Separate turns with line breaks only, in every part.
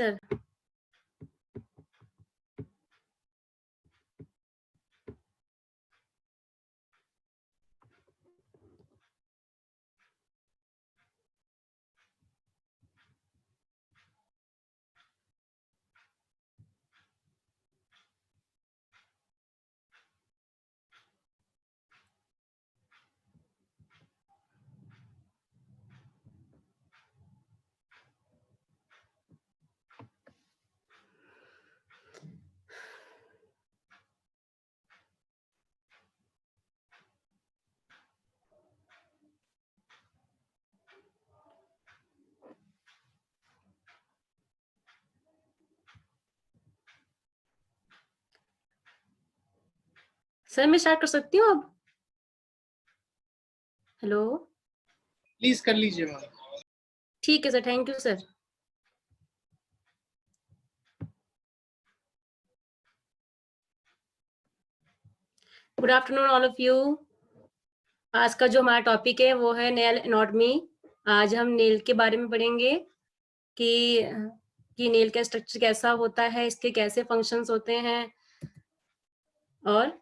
Sir. Sir मैं start कर सकती हूँ अब? हेलो।
प्लीज कर लीजिए मैम।
ठीक है sir, thank you sir. Good afternoon all of you. आज का जो हमारा टॉपिक है वो है नेल एनाटॉमी। आज हम नेल के बारे में पढ़ेंगे कि नेल का स्ट्रक्चर कैसा होता है, इसके कैसे फंक्शंस होते हैं और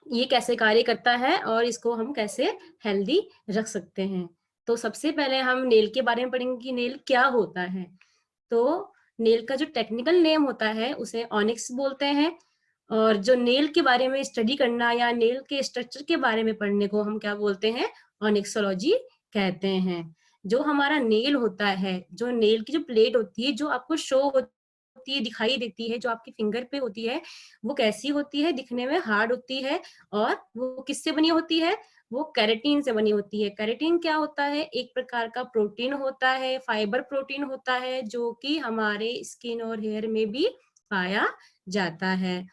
ये कैसे कार्य करता है और इसको हम कैसे हेल्दी रख सकते हैं। तो सबसे पहले हम नेल के बारे में पढ़ेंगे कि नेल क्या होता है। तो नेल का जो टेक्निकल नेम होता है उसे ऑनिक्स बोलते हैं, और जो नेल के बारे में स्टडी करना या नेल के स्ट्रक्चर के बारे में पढ़ने को हम क्या बोलते हैं, ऑनिक्सोलॉजी कहते हैं। जो हमारा नेल होता है, जो नेल की जो प्लेट होती है, जो आपको शो होती है, दिखाई देती है, जो आपकी फिंगर पे होती है, वो कैसी होती है? दिखने में हार्ड होती है। और वो किससे बनी होती है? वो केराटिन से बनी होती है। केराटिन क्या होता है? एक प्रकार का प्रोटीन होता है, फाइबर प्रोटीन होता है, जो कि हमारे स्किन और हेयर में भी पाया जाता है।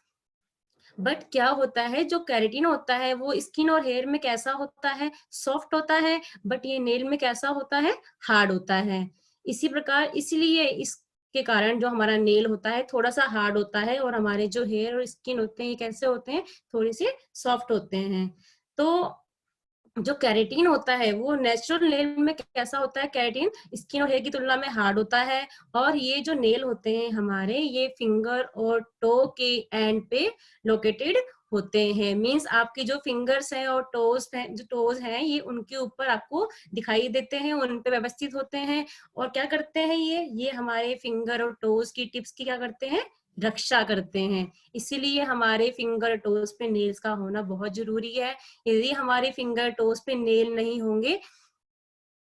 बट क्या होता है, जो केराटिन होता है वो स्किन और हेयर में कैसा होता है? सॉफ्ट होता है। बट ये नेल में कैसा होता है? हार्ड होता है। इसी प्रकार इसलिए इसके कारण जो हमारा नेल होता है थोड़ा सा हार्ड होता है, और हमारे जो हेयर और स्किन होते हैं ये कैसे होते हैं? थोड़े से सॉफ्ट होते हैं। तो जो केराटिन होता है वो नेचुरल नेल में कैसा होता है? केराटिन स्किन और हेयर की तुलना में हार्ड होता है। और ये जो नेल होते हैं हमारे, ये फिंगर और टो के एंड पे लोकेटेड होते हैं। मींस आपकी जो फिंगर्स हैं और टोज हैं, जो टोज हैं ये उनके ऊपर आपको दिखाई देते हैं, उन पे व्यवस्थित होते हैं। और क्या करते हैं ये हमारे फिंगर और टोज की टिप्स की क्या करते हैं? रक्षा करते हैं। इसीलिए हमारे फिंगर टोज पे नेल्स का होना बहुत जरूरी है। यदि हमारे फिंगर टोज पे नेल नहीं होंगे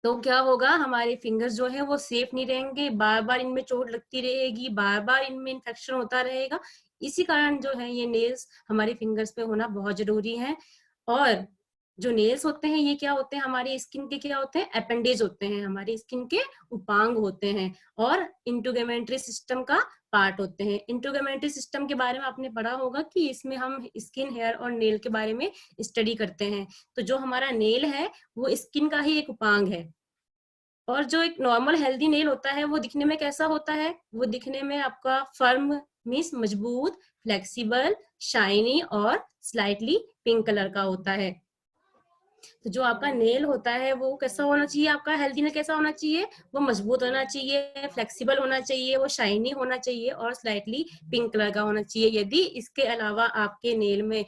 तो क्या होगा? हमारे फिंगर्स जो है वो सेफ नहीं रहेंगे, बार बार इनमें चोट लगती रहेगी, बार बार इनमें इन्फेक्शन होता रहेगा। इसी कारण जो है ये नेल्स हमारे फिंगर्स पे होना बहुत जरूरी है। और जो नेल्स होते हैं ये क्या होते हैं? हमारी स्किन के क्या होते हैं? अपेंडेज होते हैं, हमारी स्किन के उपांग होते हैं, और इंटीग्यूमेंट्री सिस्टम का पार्ट होते हैं। इंटीग्यूमेंट्री सिस्टम के बारे में आपने पढ़ा होगा कि इसमें हम स्किन, हेयर और नेल के बारे में स्टडी करते हैं। तो जो हमारा नेल है वो स्किन का ही एक उपांग है। और जो एक नॉर्मल हेल्दी नेल होता है वो दिखने में कैसा होता है? वो दिखने में आपका फर्म मीन्स मजबूत, फ्लेक्सिबल, शाइनी और स्लाइटली पिंक कलर का होता है। तो जो आपका नेल होता है वो कैसा होना चाहिए? आपका हेल्दी नेल कैसा होना चाहिए? वो मजबूत होना चाहिए, फ्लेक्सिबल होना चाहिए, वो शाइनी होना चाहिए और स्लाइटली पिंक कलर का होना चाहिए। यदि इसके अलावा आपके नेल में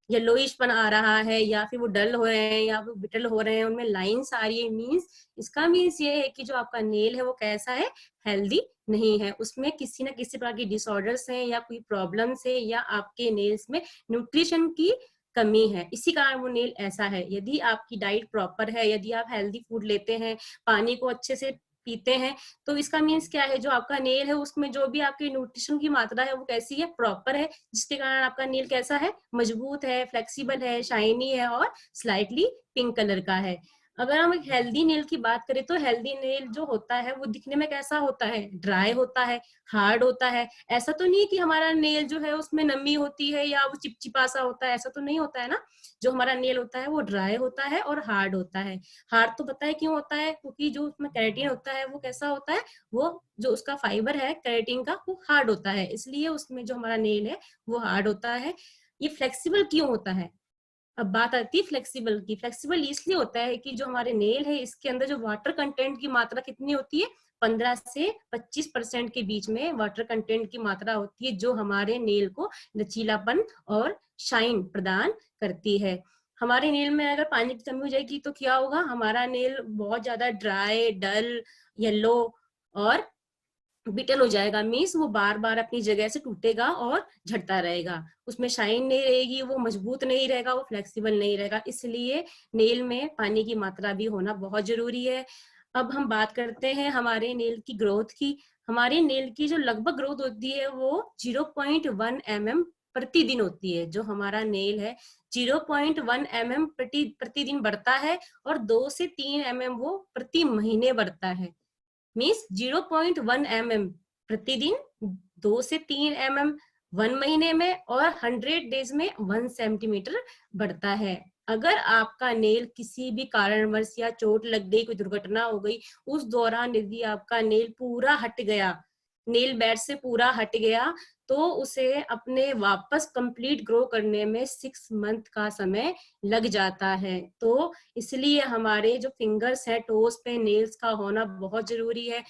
येलोइशपन आ रहा है, या फिर वो डल हो रहे हैं, या फिर ब्रिटल हो रहे हैं, उनमें लाइंस आ रही है, मींस इसका मीन्स ये है कि जो आपका नेल है वो कैसा है? हेल्दी नहीं है। उसमें किसी ना किसी प्रकार की डिसऑर्डर्स हैं, या कोई प्रॉब्लम्स है, या आपके नेल्स में न्यूट्रिशन की कमी है, इसी कारण वो नेल ऐसा है। यदि आपकी डाइट प्रॉपर है, यदि आप हेल्दी फूड लेते हैं, पानी को अच्छे से पीते हैं, तो इसका मीन्स क्या है? जो आपका नेल है उसमें जो भी आपकी न्यूट्रिशन की मात्रा है वो कैसी है? प्रॉपर है, जिसके कारण आपका नेल कैसा है? मजबूत है, फ्लेक्सिबल है, शाइनी है और स्लाइटली पिंक कलर का है। अगर हम एक हेल्दी नेल की बात करें तो हेल्दी नेल जो होता है वो दिखने में कैसा होता है? ड्राई होता है, हार्ड होता है। ऐसा तो नहीं है कि हमारा नेल जो है उसमें नमी होती है या वो चिपचिपा सा होता है, ऐसा तो नहीं होता है ना। जो हमारा नेल होता है वो ड्राई होता है और हार्ड होता है। हार्ड तो पता है क्यों होता है? क्योंकि जो उसमें केराटिन होता है वो कैसा होता है? वो जो उसका फाइबर है केराटिन का वो हार्ड होता है, इसलिए उसमें जो हमारा नेल है वो हार्ड होता है। ये फ्लेक्सिबल क्यों होता है? अब बात आती है फ्लेक्सिबल की। फ्लेक्सिबल इसलिए होता है कि जो हमारे नेल है इसके अंदर जो वाटर कंटेंट की मात्रा कितनी होती है? 15 से 25% के बीच में वाटर कंटेंट की मात्रा होती है, जो हमारे नेल को लचीलापन और शाइन प्रदान करती है। हमारे नेल में अगर पानी की कमी हो जाएगी तो क्या होगा, हमारा नेल बहुत ज्यादा ड्राई, डल, येलो और बिटल हो जाएगा। मीन्स वो बार बार अपनी जगह से टूटेगा और झड़ता रहेगा, उसमें शाइन नहीं रहेगी, वो मजबूत नहीं रहेगा, वो फ्लेक्सिबल नहीं रहेगा। इसलिए नेल में पानी की मात्रा भी होना बहुत जरूरी है। अब हम बात करते हैं हमारे नेल की ग्रोथ की। हमारे नेल की जो लगभग ग्रोथ होती है वो 0.1 mm प्रतिदिन होती है। जो हमारा नेल है 0.1 mm प्रतिदिन बढ़ता है और 2 से 3 mm वो प्रति महीने बढ़ता है। मीन्स 0.1 mm प्रतिदिन, 2 से 3 mm 1 महीने में और 100 डेज में 1 सेंटीमीटर बढ़ता है। अगर आपका नेल किसी भी कारणवश या चोट लग गई, कोई दुर्घटना हो गई, उस दौरान यदि आपका नेल पूरा हट गया, नेल बेड से पूरा हट गया, तो उसे अपने वापस कंप्लीट ग्रो करने में 6 मंथ का समय लग जाता है। तो इसलिए हमारे जो फिंगर्स है, टोज पे नेल्स का होना बहुत जरूरी है।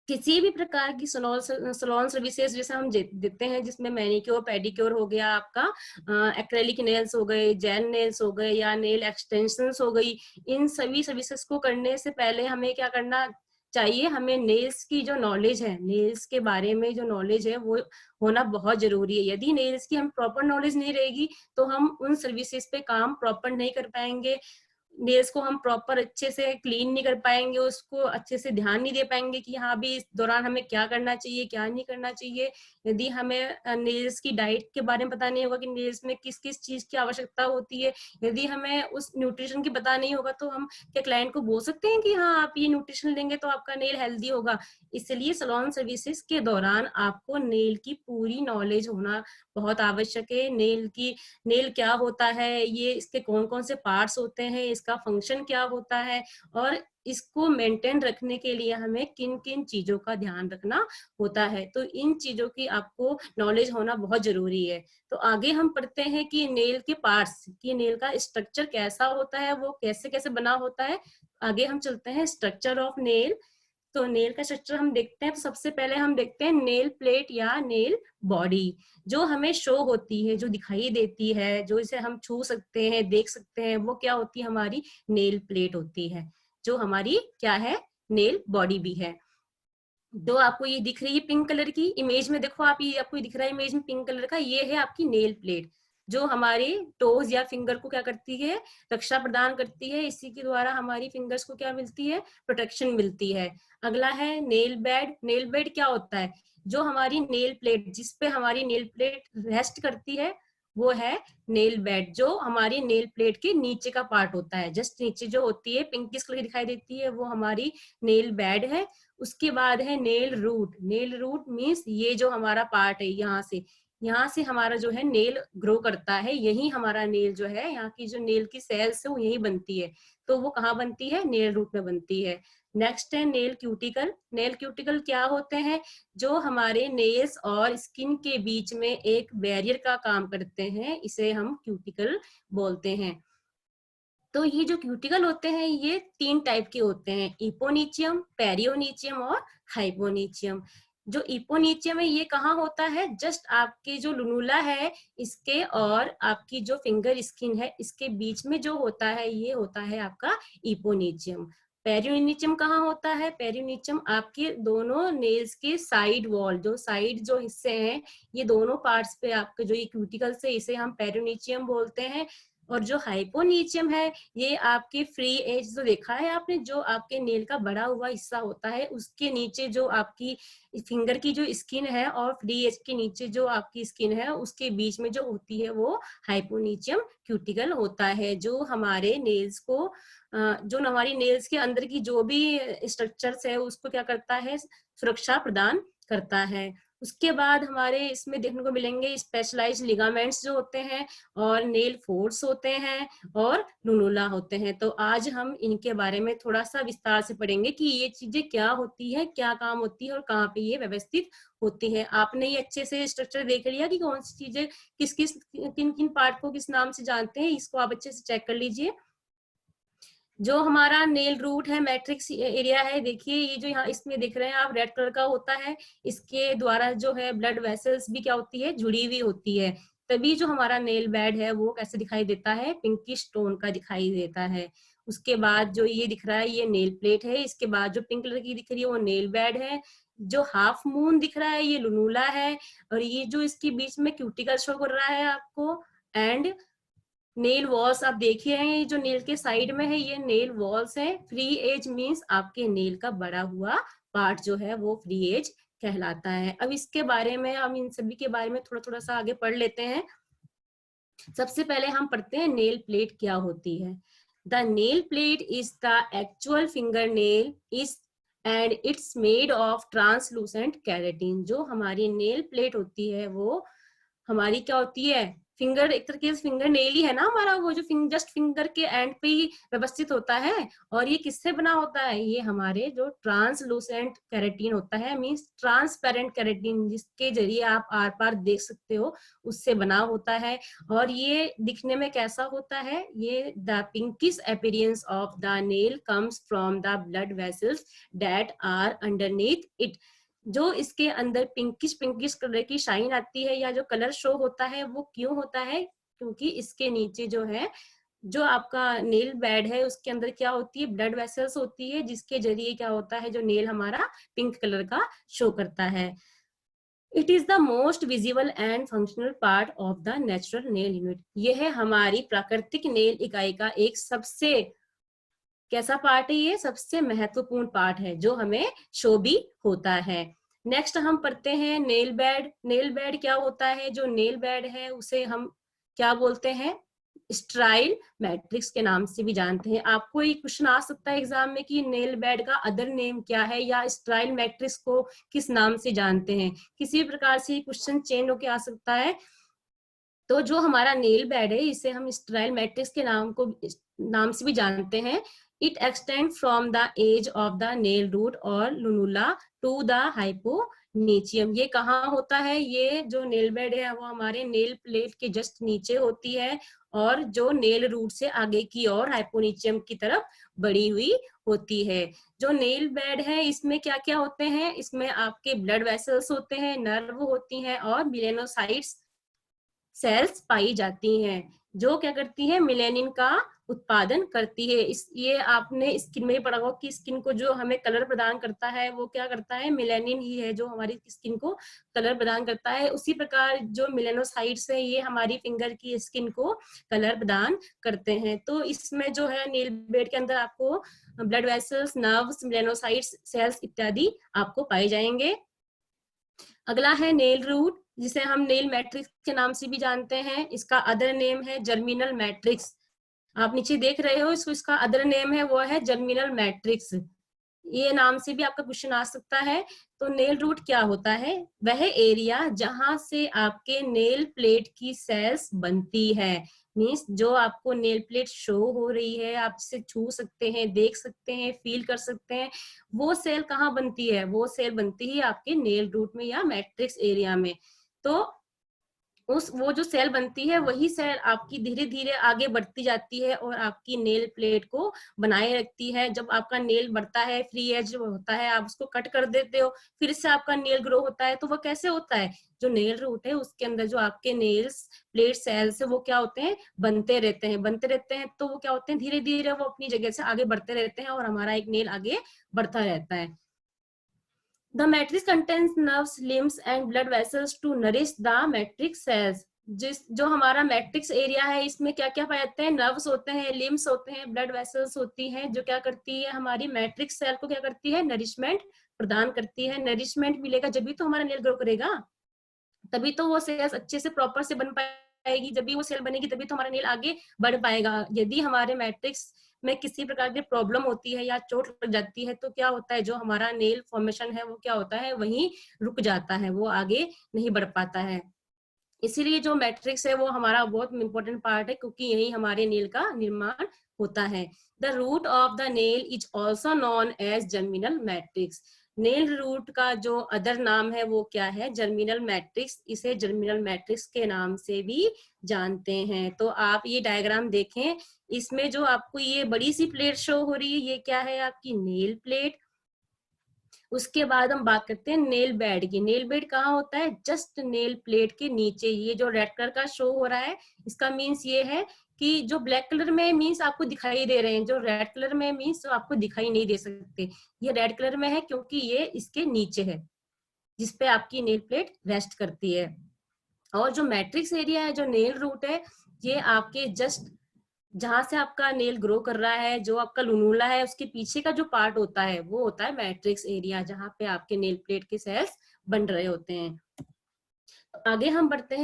किसी भी प्रकार की सलोन सर्विसेज जैसे हम देते हैं, जिसमें मैनिक्योर, पेडिक्योर हो गया, आपका एक्रेलिक नेल्स हो गए, जेल नेल्स हो गए या नेल एक्सटेंशंस हो गई, इन सभी सर्विसेज को करने से पहले हमें क्या करना चाहिए, हमें नेल्स की जो नॉलेज है, नेल्स के बारे में जो नॉलेज है वो होना बहुत जरूरी है। यदि नेल्स की हम प्रॉपर नॉलेज नहीं रहेगी तो हम उन सर्विसेज पे काम प्रॉपर नहीं कर पाएंगे, नेल्स को हम प्रॉपर अच्छे से क्लीन नहीं कर पाएंगे, उसको अच्छे से ध्यान नहीं दे पाएंगे कि हाँ भी इस दौरान हमें क्या करना चाहिए, क्या नहीं करना चाहिए। यदि हमें नेल्स की डाइट के बारे में पता नहीं होगा कि नेल्स में किस किस चीज की आवश्यकता होती है, यदि हमें उस न्यूट्रिशन की पता नहीं होगा, तो हम क्या क्लाइंट को बोल सकते हैं कि हाँ आप ये न्यूट्रिशन लेंगे तो आपका नेल हेल्दी होगा। इसलिए सैलून सर्विसेज के दौरान आपको नेल की पूरी नॉलेज होना बहुत आवश्यक है। नेल क्या होता है, ये इसके कौन कौन से पार्ट्स होते हैं, इसका फंक्शन क्या होता है, और इसको मेंटेन रखने के लिए हमें किन किन चीजों का ध्यान रखना होता है। तो इन चीजों की आपको नॉलेज होना बहुत जरूरी है। तो आगे हम पढ़ते हैं कि नेल के पार्ट्स, कि नेल का स्ट्रक्चर कैसा होता है, वो कैसे कैसे बना होता है। आगे हम चलते हैं स्ट्रक्चर ऑफ नेल। तो नेल का स्ट्रक्चर हम देखते हैं, तो सबसे पहले हम देखते हैं नेल प्लेट या नेल बॉडी, जो हमें शो होती है, जो दिखाई देती है, जो इसे हम छू सकते हैं, देख सकते हैं, वो क्या होती है, हमारी नेल प्लेट होती है, जो हमारी क्या है, नेल बॉडी भी है। जो आपको ये दिख रही है पिंक कलर की इमेज में, देखो आप, ये आपको दिख रहा है इमेज में पिंक कलर का, ये है आपकी नेल प्लेट, जो हमारे टोज या फिंगर को क्या करती है, रक्षा प्रदान करती है। इसी के द्वारा हमारी फिंगर्स को क्या मिलती है, प्रोटेक्शन मिलती है। अगला है नेल बेड। नेल बेड क्या होता है, जो हमारी नेल प्लेट, जिसपे हमारी नेल प्लेट रेस्ट करती है, वो है नेल बेड। जो हमारी नेल प्लेट के नीचे का पार्ट होता है, जस्ट नीचे जो होती है, पिंकिश कलर दिखाई देती है, वो हमारी नेल बेड है। उसके बाद है nail root. Nail root means ये जो हमारा पार्ट है, यहाँ से हमारा जो है नेल ग्रो करता है, यही हमारा नेल जो है, यहाँ की जो नेल की सेल्स है वो यही बनती है। तो वो कहाँ बनती है, नेल रूट में बनती है। नेक्स्ट है नेल क्यूटिकल। नेल क्यूटिकल क्या होते हैं, जो हमारे नेल्स और स्किन के बीच में एक बैरियर का काम करते हैं, इसे हम क्यूटिकल बोलते हैं। तो ये जो क्यूटिकल होते हैं ये 3 टाइप के होते हैं, इपोनीचियम, पेरियोनीचियम और हाइपोनीचियम। जो इपोनीचियम है ये कहाँ होता है, जस्ट आपके जो लुनुला है इसके और आपकी जो फिंगर स्किन है इसके बीच में जो होता है, ये होता है आपका इपोनीचियम। पेरियोनीचियम कहाँ होता है, पेरियोनीचियम आपके दोनों नेल्स के साइड वॉल, जो साइड जो हिस्से हैं, ये दोनों पार्ट्स पे आपके जो ये क्यूटिकल्स है, इसे हम पेरियोनीचियम बोलते हैं। और जो हाइपोनीचियम है ये आपके फ्री एज, जो देखा है आपने, जो आपके नेल का बड़ा हुआ हिस्सा होता है, उसके नीचे जो आपकी फिंगर की जो स्किन है और फ्री एज के नीचे जो आपकी स्किन है, उसके बीच में जो होती है वो हाइपोनीचियम क्यूटिकल होता है, जो हमारे नेल्स को, जो हमारी नेल्स के अंदर की जो भी स्ट्रक्चर्स है उसको क्या करता है, सुरक्षा प्रदान करता है। उसके बाद हमारे इसमें देखने को मिलेंगे स्पेशलाइज्ड लिगामेंट्स जो होते हैं, और नेल फोर्स होते हैं, और लुनुला होते हैं। तो आज हम इनके बारे में थोड़ा सा विस्तार से पढ़ेंगे कि ये चीजें क्या होती है, क्या काम होती है और कहाँ पे ये व्यवस्थित होती है। आपने ये अच्छे से स्ट्रक्चर देख लिया कि कौन सी चीजें किस किस किन किन पार्ट को किस नाम से जानते हैं, इसको आप अच्छे से चेक कर लीजिए। जो हमारा नेल रूट है, मैट्रिक्स एरिया है, देखिए ये जो यहाँ इसमें दिख रहे हैं आप, रेड कलर का होता है, इसके द्वारा जो है ब्लड वेसल्स भी क्या होती है, जुड़ी हुई होती है। तभी जो हमारा नेल बेड है वो कैसे दिखाई देता है, पिंकिश टोन का दिखाई देता है। उसके बाद जो ये दिख रहा है ये नेल प्लेट है, इसके बाद जो पिंक कलर की दिख रही है वो नेल बेड है, जो हाफ मून दिख रहा है ये लुनुला है, और ये जो इसके बीच में क्यूटिकल शो कर रहा है आपको, एंड नेल वॉल्स आप देखिए हैं, ये जो नेल के साइड में है ये नेल वॉल्स है। फ्री एज मीन्स आपके नेल का बड़ा हुआ पार्ट जो है वो फ्री एज कहलाता है। अब इसके बारे में हम इन सभी के बारे में थोड़ा थोड़ा सा आगे पढ़ लेते हैं। सबसे पहले हम पढ़ते हैं नेल प्लेट क्या होती है। The nail plate is the actual finger nail is and it's made of translucent keratin. जो हमारी नेल प्लेट होती है वो हमारी क्या होती है, फिंगर, एक तरीके से फिंगर नेल ही है ना हमारा, वो जो जस्ट फिंगर के एंड पे ही व्यवस्थित होता है। और ये किससे बना होता है, ये हमारे जो ट्रांसलूसेंट केराटिन होता है, मींस ट्रांसपेरेंट केराटिन, जिसके जरिए आप आर पार देख सकते हो, उससे बना होता है। और ये दिखने में कैसा होता है, ये the pinkish appearance of the nail comes from the blood vessels that are underneath it. जो इसके अंदर पिंकिश पिंकिश कलर की शाइन आती है या जो कलर शो होता है वो क्यों होता है, क्योंकि इसके नीचे जो है, जो आपका नेल बेड है उसके अंदर क्या होती है, ब्लड वेसल्स होती है, जिसके जरिए क्या होता है, जो नेल हमारा पिंक कलर का शो करता है। It is the most visible and functional part of the natural nail unit. यह है हमारी प्राकृतिक नेल इकाई का एक सबसे कैसा पार्ट है, ये सबसे महत्वपूर्ण पार्ट है जो हमें शो भी होता है। नेक्स्ट हम पढ़ते हैं नेल बेड। नेल बेड क्या होता है, जो नेल बेड है उसे हम क्या बोलते हैं, स्ट्राइल मैट्रिक्स के नाम से भी जानते हैं। आपको एक क्वेश्चन आ सकता है एग्जाम में कि नेल बेड का अदर नेम क्या है, या स्ट्राइल मैट्रिक्स को किस नाम से जानते हैं, किसी प्रकार से क्वेश्चन चेंज होके आ सकता है। तो जो हमारा नेल बेड है इसे हम स्ट्राइल मैट्रिक्स के नाम से भी जानते हैं। It extend from the edge of the nail root और लुनुला टू द हाइपोनीचियम। ये कहाँ होता है, ये जो नेल बेड है वो हमारे नेल प्लेट के जस्ट नीचे होती है, और जो नेल रूट से आगे की ओर हाइपोनीचियम की तरफ बढ़ी हुई होती है। जो नेल बेड है इसमें क्या क्या होते हैं, इसमें आपके ब्लड वेसल्स होते हैं, नर्व होती हैं, और मिलेनोसाइट्स सेल्स पाई जाती हैं, जो क्या करती है, मिलेनिन का उत्पादन करती है। ये आपने स्किन में पढ़ा होगा कि स्किन को जो हमें कलर प्रदान करता है वो क्या करता है, मिलेनिन ही है जो हमारी स्किन को कलर प्रदान करता है। उसी प्रकार जो मिलेनोसाइट्स है ये हमारी फिंगर की स्किन को कलर प्रदान करते हैं। तो इसमें जो है नेल बेड के अंदर आपको blood vessels, nerves, melanocytes, sales इत्यादि आपको पाए जाएंगे। अगला है नेल रूट, जिसे हम नेल मैट्रिक्स के नाम से भी जानते हैं। इसका अदर नेम है जर्मिनल मैट्रिक्स। आप नीचे देख रहे हो, इसका अदर नेम है वो है जर्मिनल मैट्रिक्स। ये नाम से भी आपका क्वेश्चन आ सकता है। तो नेल रूट क्या होता है, वह एरिया जहां से आपके नेल प्लेट की सेल्स बनती है। मीन्स जो आपको नेल प्लेट शो हो रही है, आप इसे छू सकते हैं, देख सकते हैं, फील कर सकते हैं, वो सेल कहाँ बनती है, वो सेल बनती है आपके नेल रूट में या मैट्रिक्स एरिया में। तो वो जो सेल बनती है वही सेल आपकी धीरे धीरे आगे बढ़ती जाती है और आपकी नेल प्लेट को बनाए रखती है। जब आपका नेल बढ़ता है, फ्री एज होता है, आप उसको कट कर देते हो, फिर से आपका नेल ग्रो होता है। तो वो कैसे होता है, जो नेल रूट है उसके अंदर जो आपके नेल्स प्लेट सेल्स है वो क्या होते हैं, बनते रहते हैं, बनते रहते हैं। तो वो क्या होते हैं, धीरे धीरे वो अपनी जगह से आगे बढ़ते रहते हैं और हमारा एक नेल आगे बढ़ता रहता है। The matrix contains nerves, limbs and blood vessels to nourish the matrix cells. जो हमारा मैट्रिक्स एरिया है इसमें क्या क्या पाए जाते हैं, नर्व्स होते हैं, लिम्स होते हैं, ब्लड वेसल्स होती हैं, जो क्या करती है, हमारी मैट्रिक्स सेल को क्या करती है, नरिशमेंट प्रदान करती है। नरिशमेंट मिलेगा जब भी तो हमारा नेल ग्रो करेगा, तभी तो वो सेल्स अच्छे से प्रॉपर से बन पाएगी, जब भी वो सेल बनेगी तभी तो हमारा नेल आगे बढ़ पाएगा। यदि हमारे मैट्रिक्स में किसी प्रकार की प्रॉब्लम होती है या चोट लग जाती है तो क्या होता है, जो हमारा नेल फॉर्मेशन है वो क्या होता है, वहीं रुक जाता है, वो आगे नहीं बढ़ पाता है। इसीलिए जो मैट्रिक्स है वो हमारा बहुत इंपॉर्टेंट पार्ट है, क्योंकि यही हमारे नेल का निर्माण होता है। The root of the nail is also known as germinal matrix. Nail root का जो अदर नाम है वो क्या है, जर्मिनल मैट्रिक्स। इसे जर्मिनल मैट्रिक्स के नाम से भी जानते हैं। तो आप ये डायग्राम देखें, इसमें जो आपको ये बड़ी सी प्लेट शो हो रही है, ये क्या है, आपकी नेल प्लेट। उसके बाद हम बात करते हैं नेल बेड की। नेल बेड कहाँ होता है, जस्ट नेल प्लेट के नीचे। ये जो रेड कलर का शो हो रहा है, इसका मीन्स ये है कि जो ब्लैक कलर में मीन्स आपको दिखाई दे रहे हैं, जो रेड कलर में मीन्स तो आपको दिखाई नहीं दे सकते। ये रेड कलर में है क्योंकि ये इसके नीचे है, जिसपे आपकी नेल प्लेट रेस्ट करती है। और जो मैट्रिक्स एरिया है, जो नेल रूट है, ये आपके जस्ट जहां से आपका नेल ग्रो कर रहा है, जो आपका लुनुला है, उसके पीछे का जो पार्ट होता है वो होता है मैट्रिक्स एरिया, जहां पे आपके नेल प्लेट के सेल्स बन रहे होते हैं। आगे हम बढ़ते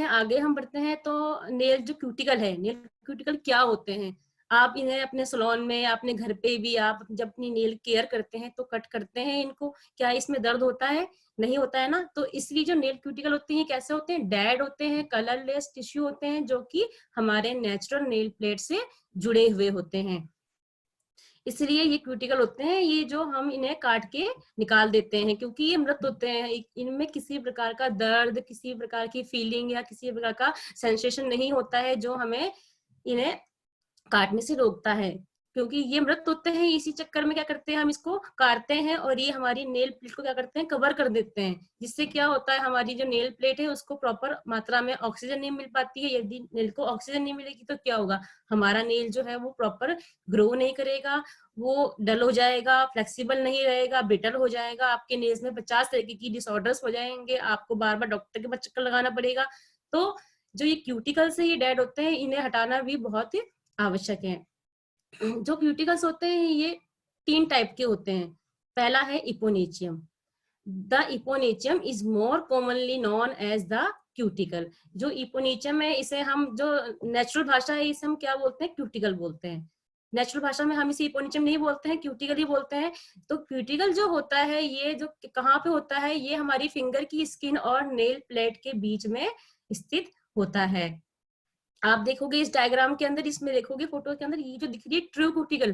हैं तो नेल जो क्यूटिकल है, नेल क्यूटिकल क्या होते हैं। आप इन्हें अपने सलोन में या अपने घर पे भी आप जब अपनी नेल केयर करते हैं तो कट करते हैं इनको, क्या इसमें दर्द होता है, नहीं होता है ना। तो इसलिए जो नेल क्यूटिकल होते हैं कैसे होते हैं, डेड होते हैं, कलरलेस टिश्यू होते हैं, जो कि हमारे नेचुरल नेल प्लेट से जुड़े हुए होते हैं। इसलिए ये क्यूटिकल होते हैं, ये जो हम इन्हें काट के निकाल देते हैं क्योंकि ये मृत होते हैं। इनमें किसी प्रकार का दर्द, किसी प्रकार की फीलिंग या किसी प्रकार का सेंसेशन नहीं होता है जो हमें इन्हें काटने से रोकता है, क्योंकि ये मृत होते हैं। इसी चक्कर में क्या करते हैं, हम इसको काटते हैं और ये हमारी नेल प्लेट को क्या करते हैं, कवर कर देते हैं। जिससे क्या होता है, हमारी जो नेल प्लेट है उसको प्रॉपर मात्रा में ऑक्सीजन नहीं मिल पाती है। यदि नेल को ऑक्सीजन नहीं मिलेगी तो क्या होगा, हमारा नेल जो है वो प्रॉपर ग्रो नहीं करेगा, वो डल हो जाएगा, फ्लेक्सिबल नहीं रहेगा, ब्रिटल हो जाएगा। आपके नेल्स में 50 तरीके की डिसऑर्डर्स हो जाएंगे, आपको बार बार डॉक्टर के पास चक्कर लगाना पड़ेगा। तो जो ये क्यूटिकल से ये डेड होते हैं, इन्हें हटाना भी बहुत ही आवश्यक है। जो क्यूटिकल्स होते हैं ये 3 टाइप के होते हैं। पहला है eponychium. The eponychium is more commonly known as the cuticle. जो इपोनेचियम है, इसे हम जो नेचुरल भाषा है इसे हम क्या बोलते हैं, क्यूटिकल बोलते हैं। नेचुरल भाषा में हम इसे इपोनेचियम नहीं बोलते हैं, क्यूटिकल ही बोलते हैं। तो क्यूटिकल जो होता है ये जो कहाँ पे होता है, ये हमारी फिंगर की स्किन और नेल प्लेट के बीच में स्थित होता है। आप देखोगे इस डायग्राम के अंदर, इसमें देखोगे फोटो के अंदर, ये जो दिख रही है ट्रू क्यूटिकल,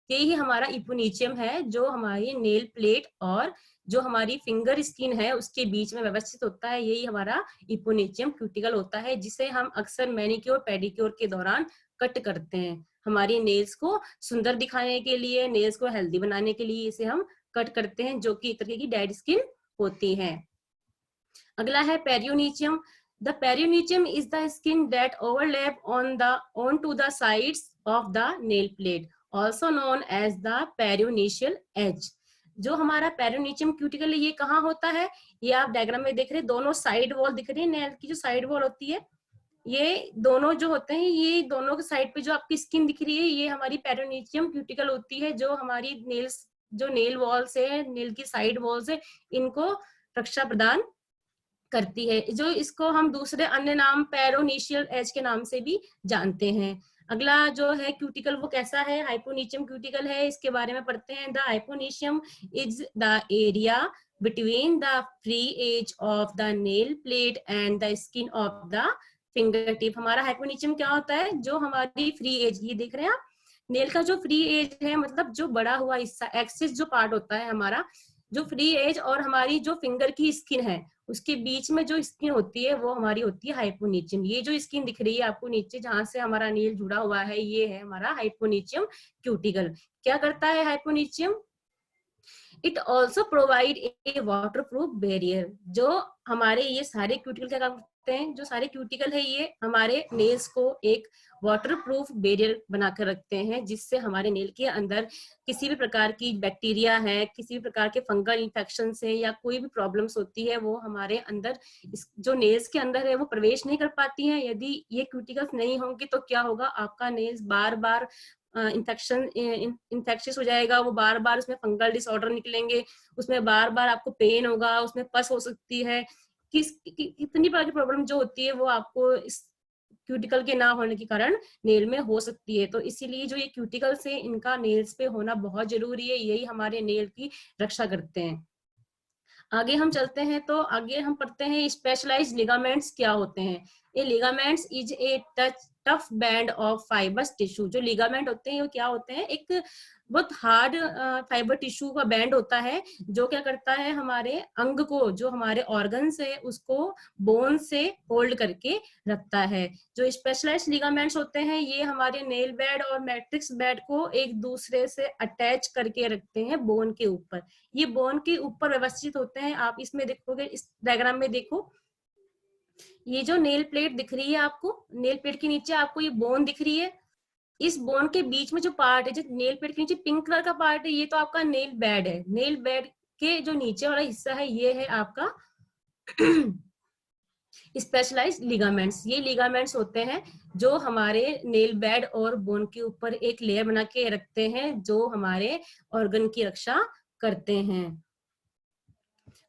यही हमारा इपोनिचियम है, जो हमारी नेल प्लेट और जो हमारी फिंगर स्किन है उसके बीच में व्यवस्थित होता है। यही हमारा इपोनिचियम क्यूटिकल होता है, जिसे हम अक्सर मैनिक्योर पेडिक्योर के दौरान कट करते हैं। हमारी नेल्स को सुंदर दिखाने के लिए, नेल्स को हेल्दी बनाने के लिए इसे हम कट करते हैं, जो कि एक तरह की डेड स्किन होती है। अगला है पेरियोनिचियम। The perineum is the skin that overlap onto the sides of the nail plate, also known as the perineal edge. जो हमारा पेरियोनिचियम क्यूटिकल है, ये कहाँ होता है, ये आप डायग्राम में देख रहे हैं, दोनों साइड वॉल दिख रही है, नेल की जो साइड वॉल होती है, ये दोनों जो होते हैं, ये दोनों के साइड पे जो आपकी स्किन दिख रही है, ये हमारी पेरियोनिचियम क्यूटिकल होती है, जो हमारी नेल्स, जो नेल वॉल्स है, नेल की साइड वॉल्स है, इनको रक्षा प्रदान करती है। जो इसको हम दूसरे अन्य नाम पेरोनिशियल एज के नाम से भी जानते हैं। अगला जो है क्यूटिकल वो कैसा है, हाइपोनिशियम क्यूटिकल है, इसके बारे में पढ़ते हैं। The hyponychium is the area between the free edge of the nail plate and the skin of the finger tip. हमारा हाइपोनिशियम क्या होता है, जो हमारी फ्री एज, ये देख रहे हैं आप, नेल का जो फ्री एज है, मतलब जो बड़ा हुआ हिस्सा, एक्सिस जो पार्ट होता है हमारा, जो फ्री एज और हमारी जो फिंगर की स्किन है, उसके बीच में जो स्किन होती है वो हमारी होती है हाइपोनिचियम। ये जो स्किन दिख रही है आपको नीचे, जहां से हमारा नेल जुड़ा हुआ है, ये है हमारा हाइपोनिचियम क्यूटिकल। क्या करता है hyponychium, it also provide a water proof barrier. जो हमारे ये सारे क्यूटिकल क्या करते हैं, जो सारे क्यूटिकल है ये हमारे नेल्स को एक वाटर प्रूफ बैरियर बनाकर रखते हैं, जिससे हमारे नेल के अंदर किसी भी प्रकार की बैक्टीरिया है, किसी भी प्रकार के फंगल इन्फेक्शन से या कोई भी प्रॉब्लम्स होती है, वो हमारे अंदर जो नेल्स के अंदर है वो प्रवेश नहीं कर पाती हैं। यदि ये क्यूटिकल्स नहीं होंगे तो क्या होगा, आपका नेल्स बार बार इन्फेक्शियस हो जाएगा, वो बार बार उसमें फंगल डिसऑर्डर निकलेंगे, उसमें बार बार आपको पेन होगा, उसमें पस हो सकती है, कितनी प्रकार की प्रॉब्लम जो होती है वो आपको इस क्यूटिकल के ना होने के कारण नेल में हो सकती है। तो इसीलिए जो ये क्यूटिकल्स है, इनका नेल्स पे होना बहुत जरूरी है, यही हमारे नेल की रक्षा करते हैं। आगे हम चलते हैं तो आगे हम पढ़ते हैं स्पेशलाइज्ड लिगामेंट्स क्या होते हैं। ये ligaments is a touch tough band of fibres tissue. जो लिगामेंट होते हैं वो क्या होते हैं, एक बहुत हार्ड फाइबर टिश्यू का बैंड होता है जो क्या करता है हमारे अंग को, जो हमारे ऑर्गन्स है उसको बोन से होल्ड करके रखता है। जो स्पेशलाइज्ड लिगामेंट्स होते हैं ये हमारे नेल बेड और मैट्रिक्स बेड को एक दूसरे से अटैच करके रखते हैं बोन के ऊपर। ये बोन के ऊपर व्यवस्थित होते हैं। आप इसमें देखोगे, इस डायग्राम में देखो, ये जो नेल प्लेट दिख रही है आपको, नेल प्लेट के नीचे आपको ये बोन दिख रही है। इस बोन के बीच में जो पार्ट है, जो नेल प्लेट के नीचे पिंक कलर का पार्ट है, ये तो आपका नेल बेड है। नेल बेड के जो नीचे वाला हिस्सा है ये है आपका स्पेशलाइज्ड लिगामेंट्स। ये लिगामेंट्स होते हैं जो हमारे नेल बेड और बोन के ऊपर एक लेयर बना के रखते हैं, जो हमारे ऑर्गन की रक्षा करते हैं।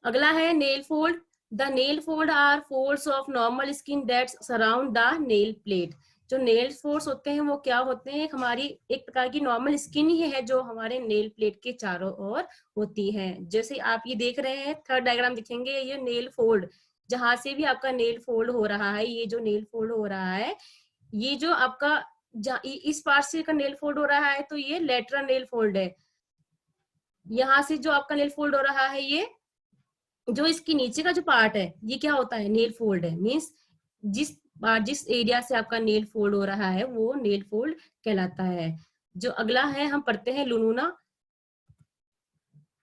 अगला है nail fold. The nail fold are folds of normal skin that surround the nail plate. जो नेल फोल्ड्स होते हैं वो क्या होते हैं, हमारी एक प्रकार की नॉर्मल स्किन ही है जो हमारे नेल प्लेट के चारों ओर होती है। जैसे आप ये देख रहे हैं, थर्ड डायग्राम दिखेंगे, ये नेल फोल्ड, जहां से भी आपका नेल फोल्ड हो रहा है, ये जो नेल फोल्ड हो रहा है, ये जो आपका इस पार्ट से का नेल फोल्ड हो रहा है तो ये लेटरल नेल फोल्ड है। यहाँ से जो आपका नेल फोल्ड हो रहा है, ये जो इसके नीचे का जो पार्ट है ये क्या होता है, नेल फोल्ड है। मीन्स जिस एरिया से आपका नेल फोल्ड हो रहा है वो नेल फोल्ड कहलाता है। जो अगला है हम पढ़ते हैं लुनुना।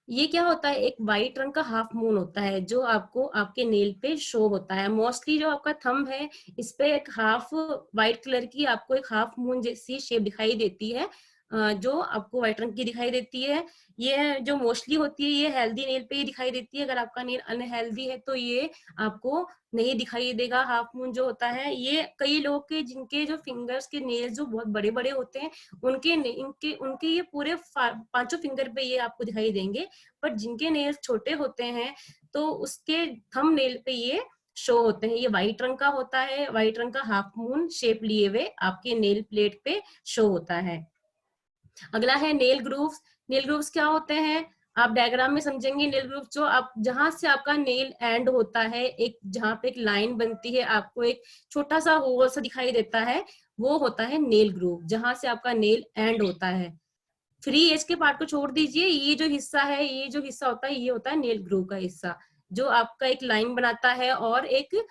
ये क्या होता है, एक वाइट रंग का हाफ मून होता है जो आपको आपके नेल पे शो होता है। मोस्टली जो आपका थंब है इस पे एक हाफ व्हाइट कलर की आपको एक हाफ मून जैसी शेप दिखाई देती है, जो आपको व्हाइट रंग की दिखाई देती है। ये जो मोस्टली होती है ये हेल्दी नेल पे ही दिखाई देती है। अगर आपका नेल अनहेल्दी है तो ये आपको नहीं दिखाई देगा। हाफ मून जो होता है ये कई लोग के जिनके जो फिंगर्स के नेल्स जो बहुत बड़े बड़े होते हैं उनके ये पूरे पांचों फिंगर पे ये आपको दिखाई देंगे। बट जिनके नेल्स छोटे होते हैं तो उसके थंब नेल पे ये शो होते हैं। ये व्हाइट रंग का होता है, व्हाइट रंग का हाफ मून शेप लिए हुए आपके नेल प्लेट पे शो होता है। अगला है नेल ग्रूव्स। नेल ग्रूव्स क्या होते हैं, आप डायग्राम में समझेंगे। नेल ग्रूव्स जो आप जहां से आपका नेल एंड होता है, एक जहां पे एक लाइन बनती है, आपको एक छोटा सा होल सा दिखाई देता है, वो होता है नेल ग्रूव, जहां से आपका नेल एंड होता है। फ्री एज के पार्ट को छोड़ दीजिए, ये जो हिस्सा है, ये जो हिस्सा होता है ये होता है नेल ग्रूव का हिस्सा, जो आपका एक लाइन बनाता है और एक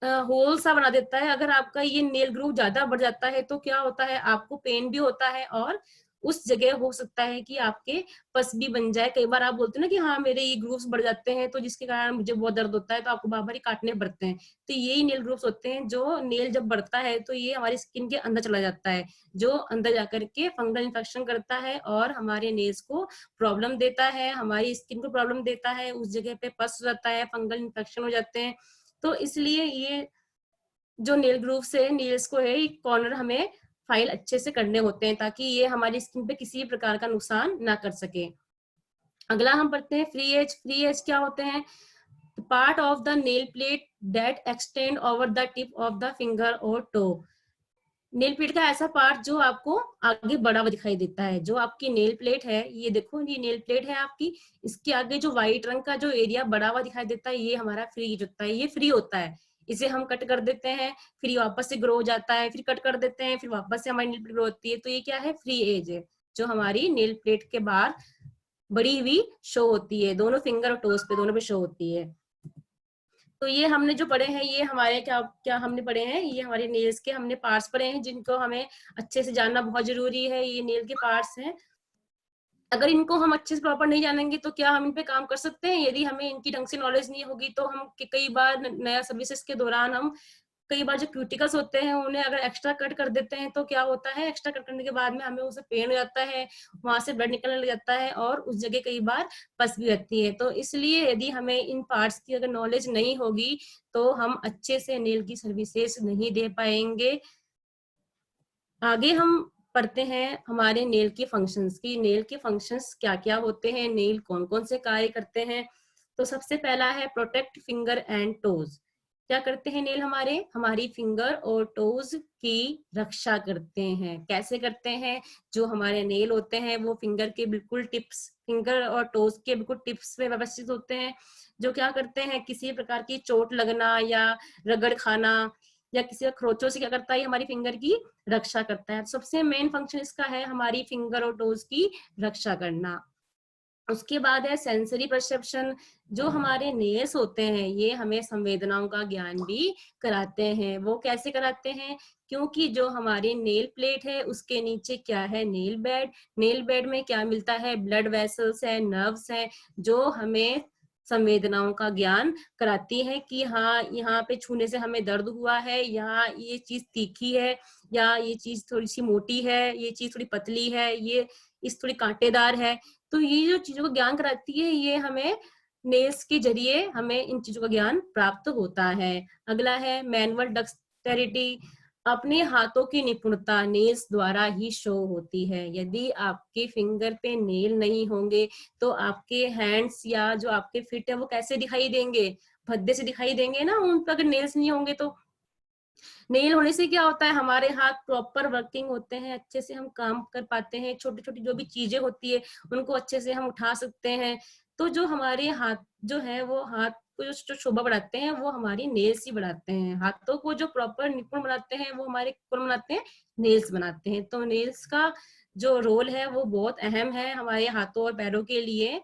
होल सा बना देता है। अगर आपका ये नेल ग्रूव ज्यादा बढ़ जाता है तो क्या होता है, आपको पेन भी होता है और उस जगह हो सकता है कि आपके पस भी बन जाए। कई बार आप बोलते हैं ना कि हाँ मेरे ये ग्रूव्स बढ़ जाते हैं तो जिसके कारण मुझे बहुत दर्द होता है, तो आपको बार बार ही काटने पड़ते हैं। तो यही नेल ग्रूव्स होते हैं। जो नेल जब बढ़ता है तो ये हमारी स्किन के अंदर चला जाता है, जो अंदर जाकर के फंगल इन्फेक्शन करता है और हमारे नेल्स को प्रॉब्लम देता है, हमारी स्किन को प्रॉब्लम देता है। उस जगह पे पस हो जाता है, फंगल इन्फेक्शन हो जाते हैं। तो इसलिए ये जो नेल ग्रूव्स है, नेल्स को है, कॉर्नर हमें फाइल अच्छे से करने होते हैं ताकि ये हमारी स्किन पे किसी प्रकार का नुकसान ना कर सके। अगला हम पढ़ते हैं फ्री एज। फ्री एज क्या होते हैं, part of the nail plate that extend over the tip of the finger और टो। नेल प्लेट का ऐसा पार्ट जो आपको आगे बढ़ा हुआ दिखाई देता है। जो आपकी नेल प्लेट है, ये देखो ये नेल प्लेट है आपकी, इसके आगे जो व्हाइट रंग का जो एरिया बढ़ा हुआ दिखाई देता है ये हमारा फ्री होता है। ये फ्री होता है, इसे हम कट कर देते हैं, फिर वापस से ग्रो हो जाता है, फिर कट कर देते हैं, फिर वापस से हमारी नेल प्लेट ग्रो होती है। तो ये क्या है, फ्री एज है, जो हमारी नेल प्लेट के बाहर बड़ी हुई शो होती है, दोनों फिंगर और टोस पे दोनों पे शो होती है। तो ये हमने जो पढ़े हैं ये हमारे क्या क्या हमने पढ़े हैं, ये हमारे नेल्स के हमने पार्ट्स पढ़े हैं जिनको हमें अच्छे से जानना बहुत जरूरी है। ये नेल के पार्ट्स हैं, अगर इनको हम अच्छे से प्रॉपर नहीं जानेंगे तो क्या हम इन पे काम कर सकते हैं। यदि हमें इनकी ढंग से नॉलेज नहीं होगी तो हम कई बार नया सर्विसेज के दौरान हम कई बार जो क्यूटिकल्स होते हैं उन्हें अगर एक्स्ट्रा कट कर देते हैं तो क्या होता है, एक्स्ट्रा कट करने के बाद में हमें उसे पेन हो जाता है, वहां से ब्लड निकलने लग जाता है और उस जगह कई बार पस भी रहती है। तो इसलिए यदि हमें इन पार्ट्स की अगर नॉलेज नहीं होगी तो हम अच्छे से नेल की सर्विसेज नहीं दे पाएंगे। आगे हम पढ़ते हैं हमारे नेल के फंक्शंस की। नेल के फंक्शंस क्या क्या होते हैं, नेल कौन कौन से कार्य करते हैं। तो सबसे पहला है प्रोटेक्ट फिंगर एंड टोज। क्या करते हैं नेल, हमारी फिंगर और टोज की रक्षा करते हैं। कैसे करते हैं, जो हमारे नेल होते हैं वो फिंगर के बिल्कुल टिप्स, फिंगर और टोज के बिल्कुल टिप्स पे व्यवस्थित होते हैं, जो क्या करते हैं, किसी प्रकार की चोट लगना या रगड़ खाना या किसी का खरोचों से क्या करता है, हमारी फिंगर की रक्षा करता है। सबसे मेन फंक्शन इसका है हमारी फिंगर और टोज की रक्षा करना। उसके बाद है सेंसरी परसेप्शन। जो हमारे नेल्स होते हैं ये हमें संवेदनाओं का ज्ञान भी कराते हैं। वो कैसे कराते हैं, क्योंकि जो हमारी नेल प्लेट है उसके नीचे क्या है, नेल बेड। नेल बेड में क्या मिलता है, ब्लड वेसल्स है, नर्व्स है, जो हमें संवेदनाओं का ज्ञान कराती है कि हाँ यहाँ पे छूने से हमें दर्द हुआ है, यहाँ ये चीज तीखी है, या ये चीज थोड़ी सी मोटी है, ये चीज थोड़ी पतली है, ये इस थोड़ी कांटेदार है। तो ये जो चीजों का ज्ञान कराती है ये हमें नेल्स के जरिए हमें इन चीजों का ज्ञान प्राप्त होता है। अगला है मैनुअल डेक्सटेरिटी। अपने हाथों की निपुणता नेल्स द्वारा ही शो होती है। यदि आपके फिंगर पे नेल नहीं होंगे तो आपके हैंड्स या जो आपके फिट है वो कैसे दिखाई देंगे, भद्दे से दिखाई देंगे ना, उन पर अगर नेल्स नहीं होंगे तो। नेल होने से क्या होता है, हमारे हाथ प्रॉपर वर्किंग होते हैं, अच्छे से हम काम कर पाते हैं, छोटी छोटी जो भी चीजें होती है उनको अच्छे से हम उठा सकते हैं। तो जो हमारे हाथ जो है वो हाथ को जो शोभा बढ़ाते हैं वो हमारी नेल्स ही बढ़ाते हैं। हाथों को जो प्रॉपर निपुण बनाते हैं वो हमारे कौन बनाते हैं, नेल्स बनाते हैं। तो नेल्स का जो रोल है वो बहुत अहम है हमारे हाथों और पैरों के लिए।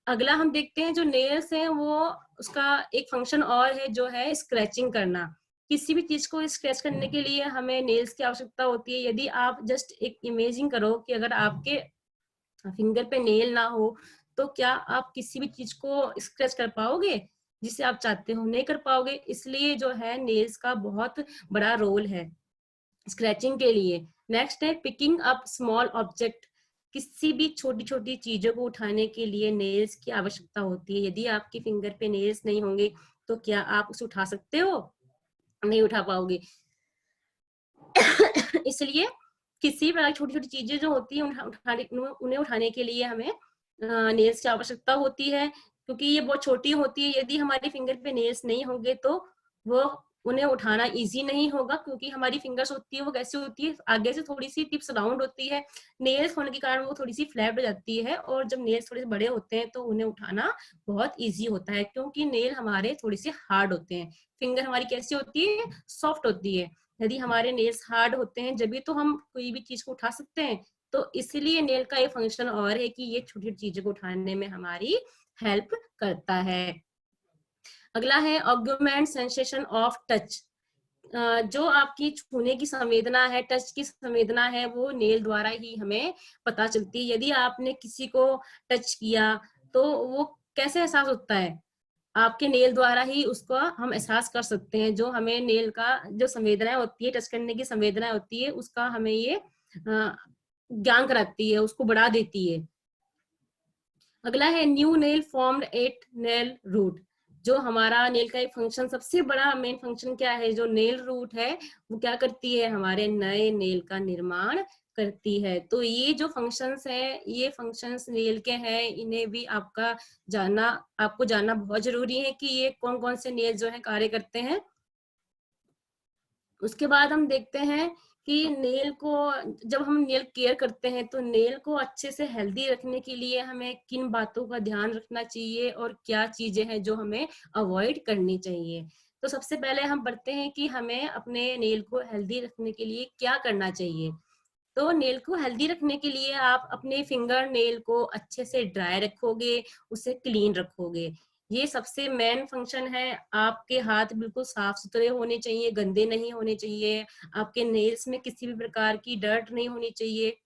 अगला हम देखते हैं जो नेल्स हैं वो उसका एक फंक्शन और है जो है स्क्रैचिंग करना। किसी भी चीज को स्क्रैच करने के लिए हमें नेल्स की आवश्यकता होती है। यदि आप जस्ट एक इमेजिंग करो कि अगर आपके फिंगर पे नेल ना हो तो क्या आप किसी भी चीज को स्क्रैच कर पाओगे जिसे आप चाहते हो, नहीं कर पाओगे। इसलिए जो है नेल्स का बहुत बड़ा रोल है स्क्रैचिंग के लिए। नेक्स्ट है पिकिंग अप स्मॉल ऑब्जेक्ट। किसी भी छोटी छोटी चीजों को उठाने के लिए नेल्स की आवश्यकता होती है। यदि आपके फिंगर पे नेल्स नहीं होंगे तो क्या आप उसे उठा सकते हो, नहीं उठा पाओगे। इसलिए किसी प्रकार छोटी छोटी चीजें जो होती है उन्हें उठाने के लिए हमें नेल्स की आवश्यकता होती है, क्योंकि ये बहुत छोटी होती है। यदि हमारे फिंगर पे नेल्स नहीं होंगे तो वो उन्हें उठाना इजी नहीं होगा, क्योंकि हमारी फिंगर्स होती है वो कैसे होती है, आगे से थोड़ी सी टिप्स राउंड होती है, नेल्स होने के कारण वो थोड़ी सी फ्लैट हो जाती है। और जब नेल्स थोड़े से बड़े होते हैं तो उन्हें उठाना बहुत ईजी होता है, क्योंकि नेल हमारे थोड़ी सी हार्ड होते हैं। फिंगर हमारी कैसी होती है, सॉफ्ट होती है। यदि हमारे नेल्स हार्ड होते हैं जब तो हम कोई भी चीज को उठा सकते हैं। तो इसलिए नेल का एक फंक्शन और है कि ये छोटी छोटी चीजों को उठाने में हमारी हेल्प करता है। अगला है ऑग्यूमेंट सेंसेशन ऑफ टच। जो आपकी छूने की संवेदना है, टच की संवेदना है, वो नेल द्वारा ही हमें पता चलती है। यदि आपने किसी को टच किया तो वो कैसे एहसास होता है, आपके नेल द्वारा ही उसको हम एहसास कर सकते हैं। जो हमें नेल का जो संवेदना होती है, टच करने की संवेदना होती है, उसका हमें ये ज्ञान कराती है, उसको बढ़ा देती है। अगला है new nail formed at nail root. जो हमारा नेल का एक फंक्शन, सबसे बड़ा मेन फंक्शन क्या है, जो नेल रूट है वो क्या करती है, हमारे नए नेल का निर्माण करती है। तो ये जो फंक्शंस हैं, ये फंक्शंस नेल के हैं, इन्हें भी आपको जानना बहुत जरूरी है कि ये कौन कौन से नेल जो है कार्य करते हैं। उसके बाद हम देखते हैं कि नेल को जब हम नेल केयर करते हैं तो नेल को अच्छे से हेल्दी रखने के लिए हमें किन बातों का ध्यान रखना चाहिए और क्या चीजें हैं जो हमें अवॉइड करनी चाहिए। तो सबसे पहले हम बढ़ते हैं कि हमें अपने नेल को हेल्दी रखने के लिए क्या करना चाहिए। तो नेल को हेल्दी रखने के लिए आप अपने फिंगर नेल को अच्छे से ड्राई रखोगे, उसे क्लीन रखोगे। ये सबसे मेन फंक्शन है। आपके हाथ बिल्कुल साफ सुथरे होने चाहिए, गंदे नहीं होने चाहिए। आपके नेल्स में किसी भी प्रकार की डर्ट नहीं होनी चाहिए।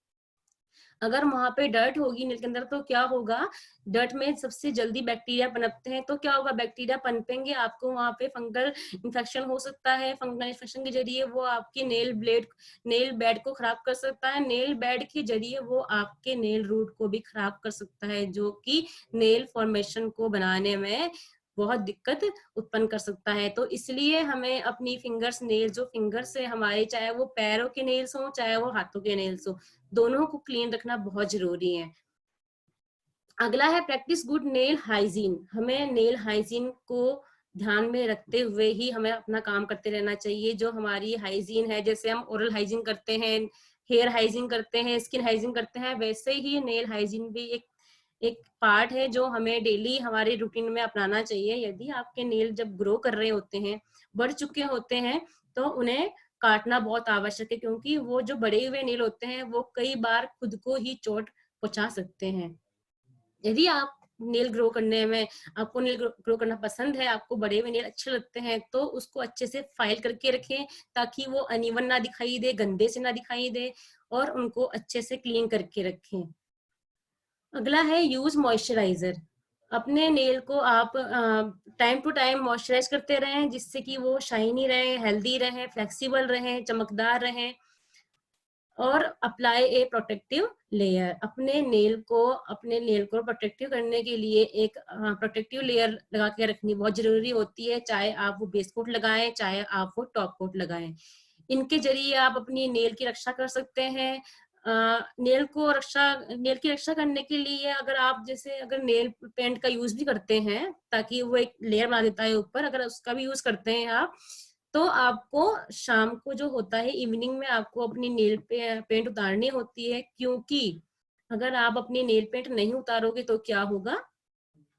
अगर वहां पे डर्ट होगी नेल के अंदर तो क्या होगा, डर्ट में सबसे जल्दी बैक्टीरिया पनपते हैं। तो क्या होगा, बैक्टीरिया पनपेंगे, आपको वहां पे फंगल इन्फेक्शन हो सकता है। फंगल इन्फेक्शन के जरिए वो आपके नेल बेड को खराब कर सकता है। नेल बेड के जरिए वो आपके नेल रूट को भी खराब कर सकता है, जो कि नेल फॉर्मेशन को बनाने में बहुत दिक्कत उत्पन्न कर सकता है। तो इसलिए हमें अपनी फिंगर्स नेल, जो फिंगर से हमारे, चाहे वो पैरों के नेल्स हो चाहे वो हाथों के नेल्स हो, दोनों को क्लीन रखना बहुत जरूरी है। अगला है प्रैक्टिस गुड नेल हाइजीन। हमें नेल हाइजीन को ध्यान में रखते हुए ही हमें अपना काम करते रहना चाहिए। जो हमारी हाइजीन है, जैसे हम ओरल हाइजीन करते हैं, हेयर हाइजीन करते हैं, स्किन हाइजीन करते हैं, वैसे ही नेल हाइजीन भी एक एक पार्ट है जो हमें डेली हमारे रूटीन में अपनाना चाहिए। यदि आपके नेल जब ग्रो कर रहे होते हैं, बढ़ चुके होते हैं, तो उन्हें काटना बहुत आवश्यक है, क्योंकि वो जो बड़े हुए नेल होते हैं वो कई बार खुद को ही चोट पहुंचा सकते हैं। यदि आप नेल ग्रो करने में, आपको नेल ग्रो करना पसंद है, आपको बड़े हुए नेल अच्छे लगते हैं, तो उसको अच्छे से फाइल करके रखें, ताकि वो अनइवन ना दिखाई दे, गंदे से ना दिखाई दे, और उनको अच्छे से क्लीन करके रखें। अगला है यूज मॉइस्चराइजर। अपने नेल को आप टाइम टू टाइम मॉइस्चराइज करते रहें, जिससे कि वो शाइनी रहे, हेल्दी रहे, फ्लेक्सिबल रहे, चमकदार रहे। और अप्लाई ए प्रोटेक्टिव लेयर। अपने नेल को प्रोटेक्टिव करने के लिए एक प्रोटेक्टिव लेयर लगा के रखनी बहुत जरूरी होती है, चाहे आप वो बेस कोट लगाएं, चाहे आप वो टॉप कोट लगाएं। इनके जरिए आप अपनी नेल की रक्षा कर सकते हैं। नेल की रक्षा करने के लिए अगर नेल पेंट का यूज भी करते हैं, ताकि वो एक लेयर बना देता है ऊपर, अगर उसका भी यूज करते हैं आप, तो आपको शाम को जो होता है, इवनिंग में आपको अपनी नेल पेंट उतारनी होती है, क्योंकि अगर आप अपनी नेल पेंट नहीं उतारोगे तो क्या होगा,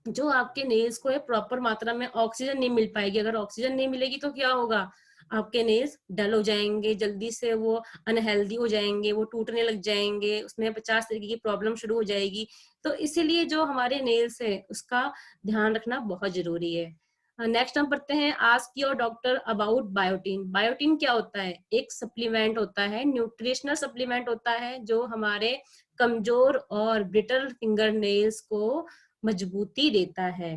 जो आपके नेल्स को है प्रॉपर मात्रा में ऑक्सीजन नहीं मिल पाएगी। अगर ऑक्सीजन नहीं मिलेगी तो क्या होगा, आपके नेल्स डल हो जाएंगे, जल्दी से वो अनहेल्दी हो जाएंगे, वो टूटने लग जाएंगे, उसमें 50 तरीके की प्रॉब्लम शुरू हो जाएगी। तो इसीलिए जो हमारे नेल्स है उसका ध्यान रखना बहुत जरूरी है। नेक्स्ट हम पढ़ते हैं, ask your doctor about biotin. Biotin क्या होता है? एक सप्लीमेंट होता है, न्यूट्रिशनल सप्लीमेंट होता है, जो हमारे कमजोर और ब्रिटल फिंगर नेल्स को मजबूती देता है।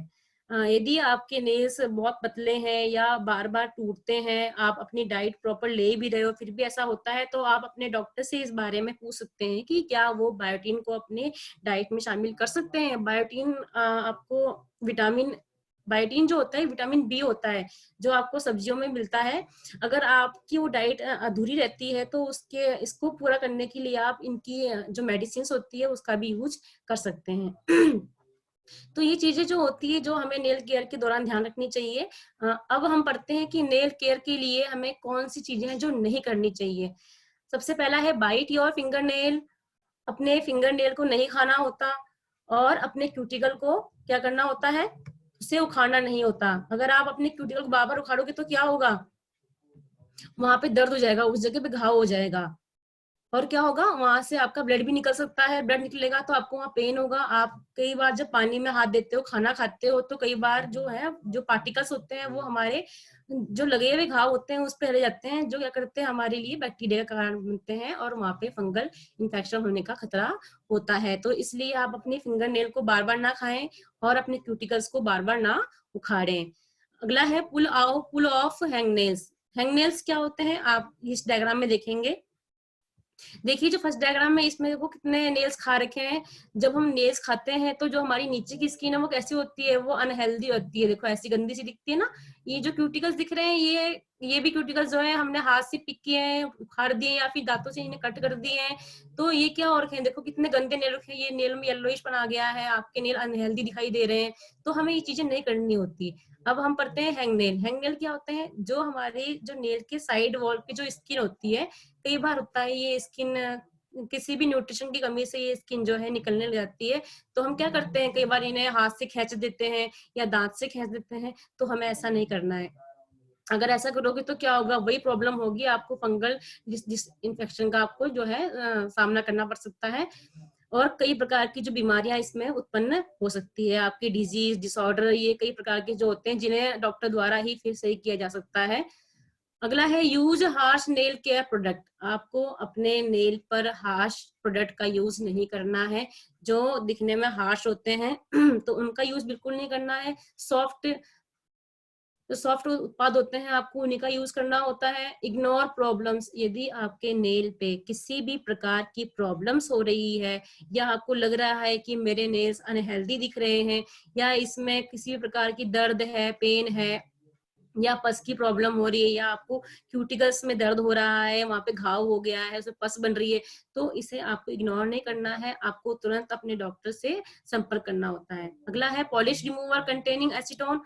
यदि आपके नेल्स बहुत पतले हैं या बार बार टूटते हैं, आप अपनी डाइट प्रॉपर ले भी रहे हो, फिर भी ऐसा होता है, तो आप अपने डॉक्टर से इस बारे में पूछ सकते हैं कि क्या वो बायोटीन को अपने डाइट में शामिल कर सकते हैं। बायोटीन जो होता है विटामिन बी होता है, जो आपको सब्जियों में मिलता है। अगर आपकी वो डाइट अधूरी रहती है, तो इसको पूरा करने के लिए आप इनकी जो मेडिसिन होती है उसका भी यूज कर सकते हैं। तो ये चीजें जो होती है, जो हमें नेल केयर के दौरान ध्यान रखनी चाहिए। अब हम पढ़ते हैं कि नेल केयर के लिए हमें कौन सी चीजें हैं जो नहीं करनी चाहिए। सबसे पहला है बाइट योर फिंगर नेल। अपने फिंगर नेल को नहीं खाना होता, और अपने क्यूटिकल को क्या करना होता है, उसे उखाड़ना नहीं होता। अगर आप अपने क्यूटिकल को बार बार उखाड़ोगे तो क्या होगा, वहां पे दर्द हो जाएगा, उस जगह पे घाव हो जाएगा, और क्या होगा, वहां से आपका ब्लड भी निकल सकता है। ब्लड निकलेगा तो आपको वहां पेन होगा। आप कई बार जब पानी में हाथ देते हो, खाना खाते हो, तो कई बार जो है, जो पार्टिकल्स होते हैं वो हमारे जो लगे हुए घाव होते हैं उस पर रह जाते हैं, जो क्या करते हैं, हमारे लिए बैक्टीरिया का कारण बनते हैं, और वहां पे फंगल इन्फेक्शन होने का खतरा होता है। तो इसलिए आप अपने फिंगर नेल को बार बार ना खाएं, और अपने क्यूटिकल्स को बार बार ना उखाड़ें। अगला है पुल ऑफ हैंगनेल्स। हैंगनेल्स क्या होते हैं, आप इस डायग्राम में देखेंगे। देखिए जो फर्स्ट डायग्राम में, इसमें देखो कितने नेल्स खा रखे हैं। जब हम नेल्स खाते हैं तो जो हमारी नीचे की स्किन है वो कैसी होती है, वो अनहेल्दी होती है। देखो ऐसी गंदी सी दिखती है ना। ये जो क्यूटिकल्स दिख रहे हैं, ये भी क्यूटिकल्स जो है हमने हाथ से पिक किए हैं, उखाड़ दिए, या फिर दांतों से इन्हें कट कर दिए हैं। तो ये क्या हो रखे हैं, देखो कितने गंदे नेल रखे हैं, ये नेल में येलोइश बना गया है, आपके नेल अनहेल्दी दिखाई दे रहे हैं। तो हमें ये चीजें नहीं करनी होती। अब हम पढ़ते हैं हैंगनेल। हैंगनेल क्या होते हैं, जो हमारे जो नेल के साइड वॉल पे जो स्किन होती है, कई बार होता है ये स्किन किसी भी न्यूट्रिशन की कमी से ये स्किन जो है निकलने लग जाती है। तो हम क्या करते हैं, कई बार इन्हें हाथ से खींच देते हैं या दांत से खींच देते हैं। तो हमें ऐसा नहीं करना है। अगर ऐसा करोगे तो क्या होगा, वही प्रॉब्लम होगी, आपको फंगल जिस इन्फेक्शन का आपको जो है सामना करना पड़ सकता है। और कई प्रकार की जो बीमारियां इसमें उत्पन्न हो सकती है, आपकी डिजीज डिसऑर्डर, ये कई प्रकार के जो होते हैं जिन्हें डॉक्टर द्वारा ही फिर सही किया जा सकता है। अगला है use harsh nail care product. आपको अपने नेल पर हार्श प्रोडक्ट का यूज नहीं करना है, जो दिखने में हार्श होते हैं तो उनका यूज बिल्कुल नहीं करना है। सॉफ्ट उत्पाद होते हैं, आपको उन्हीं का यूज करना होता है। Ignore problems. यदि आपके नेल पे किसी भी प्रकार की प्रॉब्लम्स हो रही है, या आपको लग रहा है कि मेरे नेल्स अनहेल्दी दिख रहे हैं, या इसमें किसी भी प्रकार की दर्द है, पेन है, या पस की प्रॉब्लम हो रही है, या आपको क्यूटिकल्स में दर्द हो रहा है, वहां पे घाव हो गया है, उसमें पस बन रही है, तो इसे आपको इग्नोर नहीं करना है, आपको तुरंत अपने डॉक्टर से संपर्क करना होता है। अगला है पॉलिश रिमूवर कंटेनिंग एसीटोन।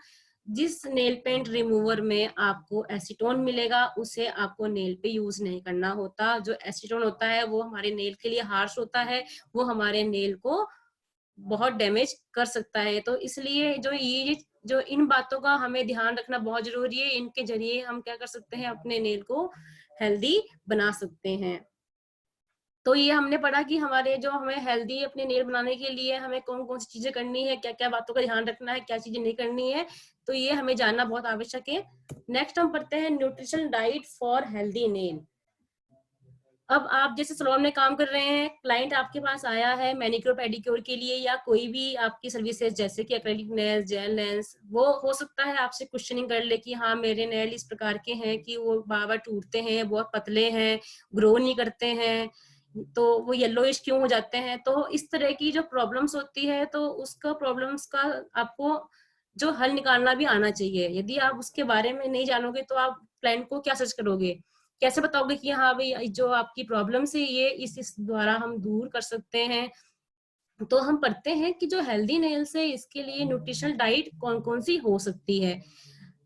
जिस नेल पेंट रिमूवर में आपको एसीटोन मिलेगा, उसे आपको नेल पे यूज नहीं करना होता। जो एसीटोन होता है वो हमारे नेल के लिए हार्श होता है, वो हमारे नेल को बहुत डैमेज कर सकता है। तो इसलिए जो इन बातों का हमें ध्यान रखना बहुत जरूरी है। इनके जरिए हम क्या कर सकते हैं, अपने नेल को हेल्दी बना सकते हैं। तो ये हमने पढ़ा कि हमें हेल्दी अपने नेल बनाने के लिए हमें कौन कौन सी चीजें करनी है, क्या क्या बातों का ध्यान रखना है, क्या चीजें नहीं करनी है। तो ये हमें जानना बहुत आवश्यक है। नेक्स्ट हम पढ़ते हैं nutrition diet for healthy nail. अब आप जैसे सैलून में काम कर रहे हैं, क्लाइंट आपके पास आया है मैनिक्योर पेडिक्योर के लिए, या कोई भी आपकी सर्विसेज जैसे कि एक्रेलिक नेल्स, जेल नेल्स, वो हो सकता है आपसे क्वेश्चनिंग कर ले कि हाँ मेरे नेल इस प्रकार के हैं कि वो बार बार टूटते हैं, बहुत पतले हैं, ग्रो नहीं करते हैं, तो वो येलोइश क्यों हो जाते हैं। तो इस तरह की जो प्रॉब्लम्स होती है, तो उसका प्रॉब्लम्स का आपको जो हल निकालना भी आना चाहिए। यदि आप उसके बारे में नहीं जानोगे तो आप क्लाइंट को क्या सजेस्ट करोगे, कैसे बताओगे कि हाँ भाई जो आपकी प्रॉब्लम है ये इस द्वारा हम दूर कर सकते हैं। तो हम पढ़ते हैं कि जो हेल्दी नेल्स है इसके लिए न्यूट्रिशनल डाइट कौन कौन सी हो सकती है।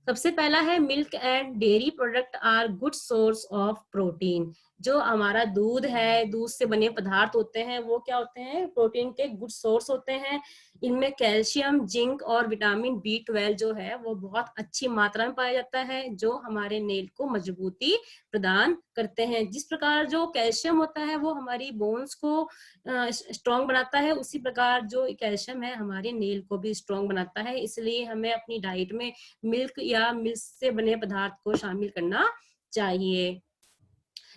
सबसे पहला है milk and dairy product are good source of protein. जो हमारा दूध है, दूध से बने पदार्थ होते हैं, वो क्या होते हैं, प्रोटीन के गुड सोर्स होते हैं। इनमें कैल्शियम, जिंक और विटामिन B12 जो है वो बहुत अच्छी मात्रा में पाया जाता है, जो हमारे नेल को मजबूती प्रदान करते हैं। जिस प्रकार जो कैल्शियम होता है वो हमारी बोन्स को स्ट्रॉन्ग बनाता है, उसी प्रकार जो कैल्शियम है हमारे नेल को भी स्ट्रॉन्ग बनाता है। इसलिए हमें अपनी डाइट में मिल्क या मिल्क से बने पदार्थ को शामिल करना चाहिए।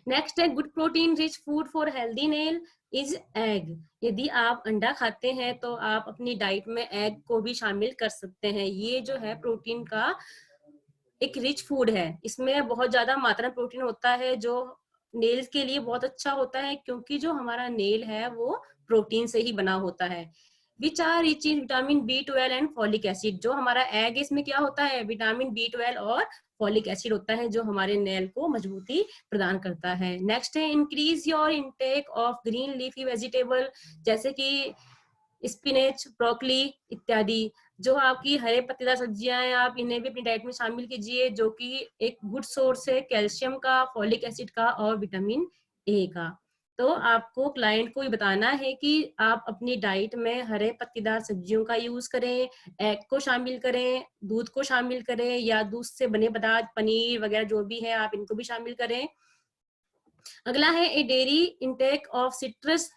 नेक्स्ट है good protein rich food for healthy nail is egg. यदि आप अंडा खाते हैं तो आप अपनी डाइट में एग को भी शामिल कर सकते हैं। ये जो है प्रोटीन का एक रिच फूड है, इसमें बहुत ज्यादा मात्रा में प्रोटीन होता है, जो नेल्स के लिए बहुत अच्छा होता है, क्योंकि जो हमारा नेल है वो प्रोटीन से ही बना होता है। Which are rich in vitamin B12 and folic acid. जो हमारा एग इसमें क्या होता है, विटामिन B12 और फॉलिक एसिड होता है, जो हमारे नेल को मजबूती प्रदान करता है। नेक्स्ट है increase your intake of green leafy vegetable, जैसे कि स्पिनेच, ब्रोकली इत्यादि। जो आपकी हरे पत्तेदार सब्जियां हैं, आप इन्हें भी अपनी डाइट में शामिल कीजिए, जो कि एक गुड सोर्स है कैल्शियम का, फॉलिक एसिड का और विटामिन ए का। तो आपको क्लाइंट को ये बताना है कि आप अपनी डाइट में हरे पत्तेदार सब्जियों का यूज करें, एग को शामिल करें, दूध को शामिल करें, या दूध से बने पदार्थ पनीर वगैरह जो भी है आप इनको भी शामिल करें। अगला है a daily intake of citrus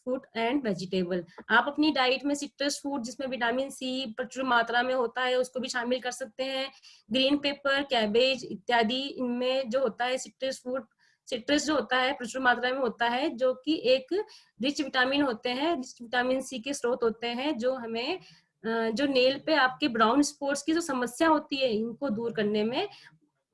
fruit and vegetable. आप अपनी डाइट में सिट्रस फूड जिसमें विटामिन सी प्रचुर मात्रा में होता है उसको भी शामिल कर सकते हैं। ग्रीन पेपर, कैबेज इत्यादि, इनमें जो होता है सिट्रस जो होता है प्रचुर मात्रा में होता है, जो कि एक रिच विटामिन होते हैं, रिच विटामिन सी के स्रोत होते हैं, जो हमें जो नेल पे आपके ब्राउन स्पॉट्स की जो समस्या होती है इनको दूर करने में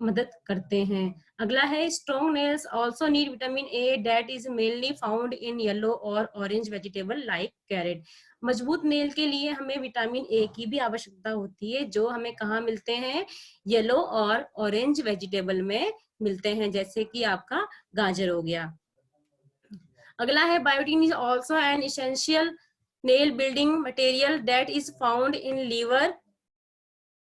मदद करते हैं। अगला है strong nails also need vitamin A that is mainly found in yellow और ऑरेंज वेजिटेबल लाइक कैरेट। मजबूत नेल के लिए हमें विटामिन ए की भी आवश्यकता होती है, जो हमें कहाँ मिलते हैं, येलो और ऑरेंज वेजिटेबल में मिलते हैं, जैसे कि आपका गाजर हो गया। अगला है biotin is also an essential nail building material that is found in liver,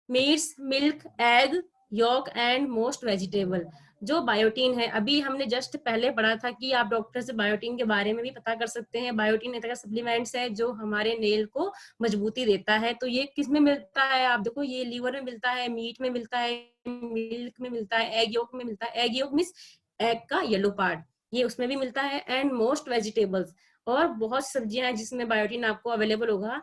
meats, milk, egg yolk and most vegetable. जो बायोटीन है, अभी हमने जस्ट पहले पढ़ा था कि आप डॉक्टर से बायोटीन के बारे में भी पता कर सकते हैं। बायोटीन एक तरह सप्लीमेंट्स है जो हमारे नेल को मजबूती देता है। तो ये किस में मिलता है, आप देखो, ये लीवर में मिलता है, मीट में मिलता है, मिल्क में मिलता है, एग योक में मिलता है। एग योक मीन्स एग का येलो पार्ट, ये उसमें भी मिलता है। एंड मोस्ट वेजिटेबल्स, और बहुत सब्जियां हैं जिसमें बायोटीन आपको अवेलेबल होगा।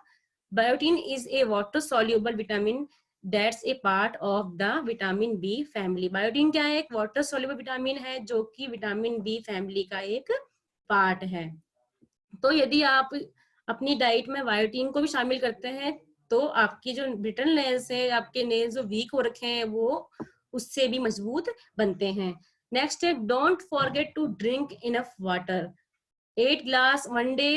Biotin is a water soluble vitamin that's a part of the vitamin B family. Biotin क्या है, एक वाटर सोल्यूबल विटामिन है जो कि विटामिन बी फैमिली का एक पार्ट है। तो यदि आप अपनी डाइट में बायोटीन को भी शामिल करते हैं तो आपकी जो ब्रिटल नेल्स है, आपके नेल्स जो वीक हो रखे हैं, वो उससे भी मजबूत बनते हैं। नेक्स्ट है don't forget to drink enough water, 8 glass one day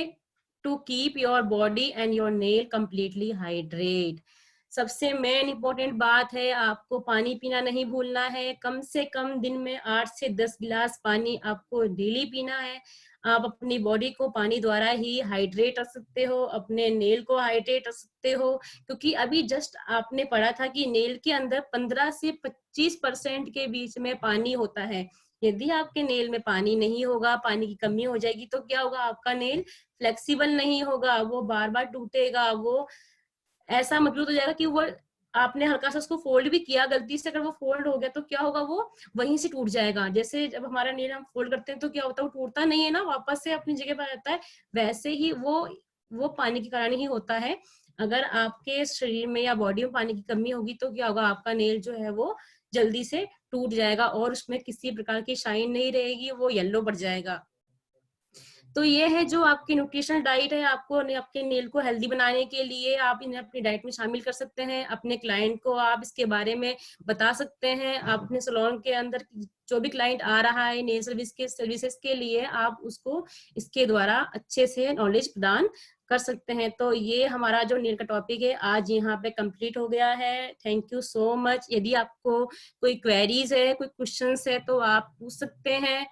to keep your body and your nail completely hydrate। सबसे मेन इंपॉर्टेंट बात है, आपको पानी पीना नहीं भूलना है। कम से कम दिन में 8 से 10 गिलास पानी आपको डेली पीना है। आप अपनी बॉडी को पानी द्वारा ही हाइड्रेट रख सकते हो, अपने नेल को हाइड्रेट रख सकते हो, क्योंकि अभी जस्ट आपने पढ़ा था कि नेल के अंदर 15 से 25% के बीच में पानी होता है। यदि आपके नेल में पानी नहीं होगा, पानी की कमी हो जाएगी, तो क्या होगा, आपका नेल फ्लेक्सिबल नहीं होगा, वो बार बार टूटेगा, वो ऐसा मजबूत हो जाएगा कि वो आपने हल्का सा उसको फोल्ड भी किया गलती से, अगर वो फोल्ड हो गया तो क्या होगा, वो वहीं से टूट जाएगा। जैसे जब हमारा नेल हम फोल्ड करते हैं तो क्या होता है, वो टूटता नहीं है ना, वापस से अपनी जगह पर आता है। वैसे ही वो पानी के कारण ही होता है। अगर आपके शरीर में या बॉडी में पानी की कमी होगी तो क्या होगा, आपका नेल जो है वो जल्दी से टूट जाएगा और उसमें किसी प्रकार की शाइन नहीं रहेगी, वो येलो पड़ जाएगा। तो ये है जो आपकी न्यूट्रिशनल डाइट है, आपको आपके नेल को हेल्दी बनाने के लिए आप इन्हें अपनी डाइट में शामिल कर सकते हैं। अपने क्लाइंट को आप इसके बारे में बता सकते हैं। आप अपने सैलून के अंदर जो भी क्लाइंट आ रहा है नेल सर्विसेज के लिए, आप उसको इसके द्वारा अच्छे से नॉलेज प्रदान कर सकते हैं। तो ये हमारा जो नेल का टॉपिक है आज यहाँ पे कंप्लीट हो गया है। Thank you so much. यदि आपको कोई क्वेरीज है, कोई क्वेश्चंस है तो आप पूछ सकते हैं।